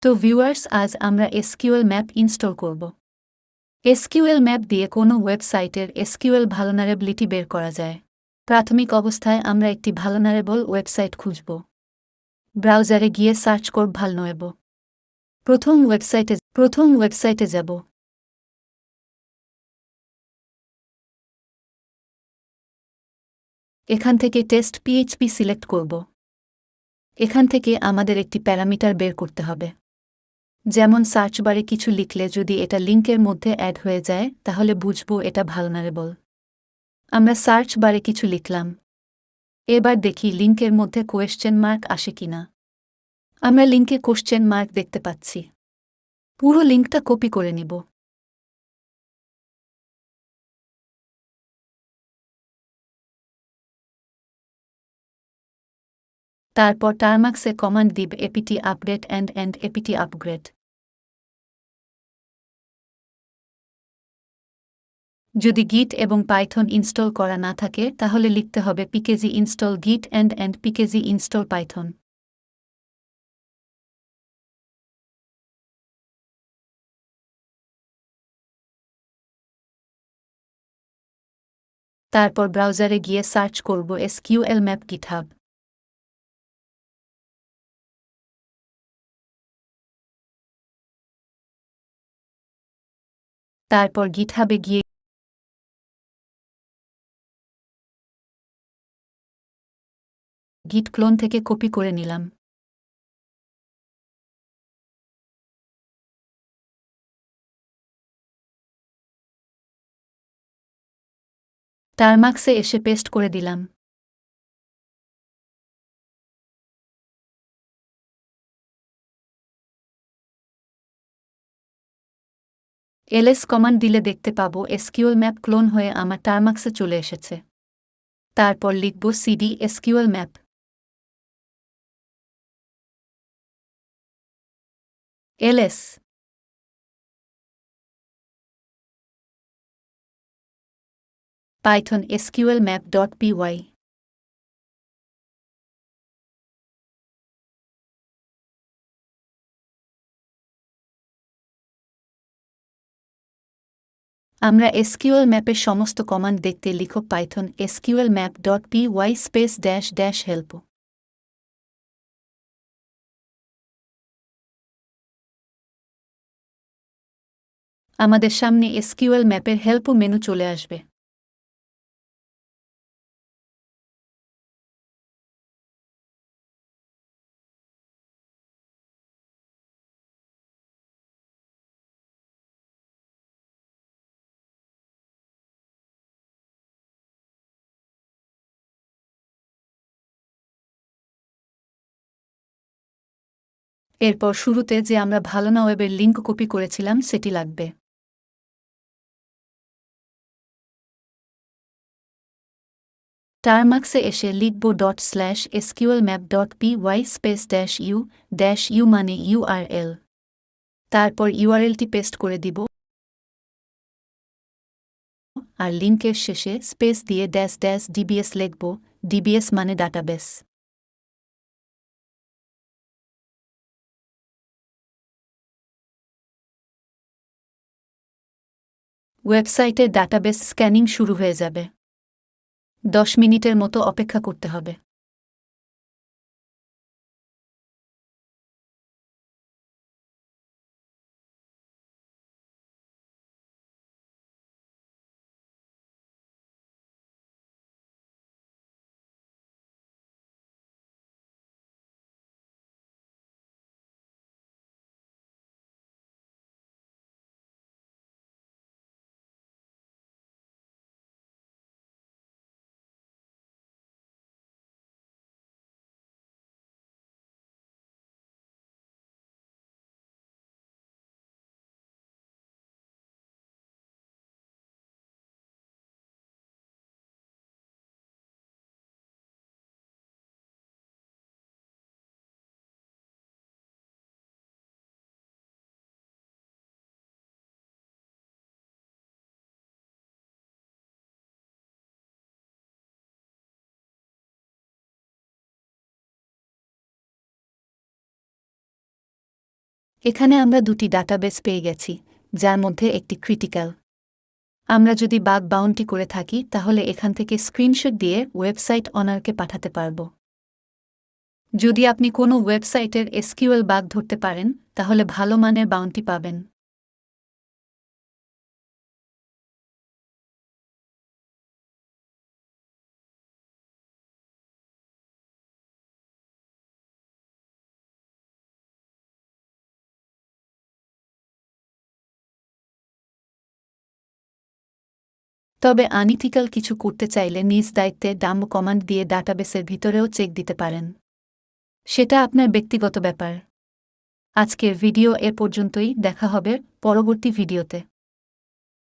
তো ভিউয়ার্স, আজ আমরা এসকিউএল ম্যাপ ইনস্টল করব। এসকিউএল ম্যাপ দিয়ে কোনো ওয়েবসাইটের এসকিউএল ভালনারেবিলিটি বের করা যায়। প্রাথমিক অবস্থায় আমরা একটি ভালনারেবল ওয়েবসাইট খুঁজব। ব্রাউজারে গিয়ে সার্চ করব ভালনারেবল। প্রথম ওয়েবসাইটে যাব। এখান থেকে টেস্ট পিএইচপি সিলেক্ট করব। এখান থেকে আমাদের একটি প্যারামিটার বের করতে হবে। যেমন সার্চ বারে কিছু লিখলে যদি এটা লিঙ্কের মধ্যে অ্যাড হয়ে যায় তাহলে বুঝব এটা ভালনারেবল। আমরা সার্চ বারে কিছু লিখলাম। এবার দেখি লিঙ্কের মধ্যে কোয়েশ্চেন মার্ক আসে কিনা। আমরা লিঙ্কে কোশ্চেন মার্ক দেখতে পাচ্ছি। পুরো লিঙ্কটা কপি করে নিব। তারপর টার্মাক্সে কমান্ড দিব apt update and apt upgrade. যদি গিট এবং পাইথন ইনস্টল করা না থাকে তাহলে লিখতে হবে পিকেজি ইনস্টল গিট অ্যান্ড পিকেজি ইনস্টল পাইথন। তারপর ব্রাউজারে গিয়ে সার্চ করব SQLMAP GitHub। তারপর গিটহাবে গিয়ে গিট ক্লোন থেকে কপি করে নিলাম। টার্মাক্সে এসে পেস্ট করে দিলাম। ls কমান্ড দিলে দেখতে পাব SQLMAP ক্লোন হয়ে আমার টার্মাক্সে চলে এসেছে। তারপর লিখব cd SQLMAP। ls python SQLMAP.py। আমরা SQLMAP-এর সমস্ত কমান্ড দেখতে লিখব python SQLMAP.py --help। আমাদের সামনে SQLMAP-এর হেল্প মেনু চলে আসবে। এরপর শুরুতে যে আমরা ভালনা ওয়েবের লিঙ্ক কপি করেছিলাম সেটি লাগবে। টার্মাক্সে এসে লিখব ./SQLMAP.py -u মানে URL। তারপর ইউআরএলটি পেস্ট করে দিব আর লিঙ্কের শেষে স্পেস দিয়ে --dbs লিখব। dbs মানে ডাটাবেস। ওয়েবসাইটের ডাটাবেস স্ক্যানিং শুরু হয়ে যাবে। 10 মিনিটের মতো অপেক্ষা করতে হবে। এখানে আমরা দুটি ডাটাবেস পেয়ে গেছি, যার মধ্যে একটি ক্রিটিক্যাল। আমরা যদি বাগ বাউন্টি করে থাকি তাহলে এখান থেকে স্ক্রিনশট দিয়ে ওয়েবসাইট অনারকে পাঠাতে পারব। যদি আপনি কোনো ওয়েবসাইটের এসকিউএল বাগ ধরতে পারেন তাহলে ভালো মানের বাউন্টি পাবেন। তবে আনইথিক্যাল কিছু করতে চাইলে নিজ দায়িত্বে ডাম্ব কমান্ড দিয়ে ডাটাবেসের ভিতরেও চেক দিতে পারেন। সেটা আপনার ব্যক্তিগত ব্যাপার। আজকের ভিডিও এ পর্যন্তই, দেখা হবে পরবর্তী ভিডিওতে।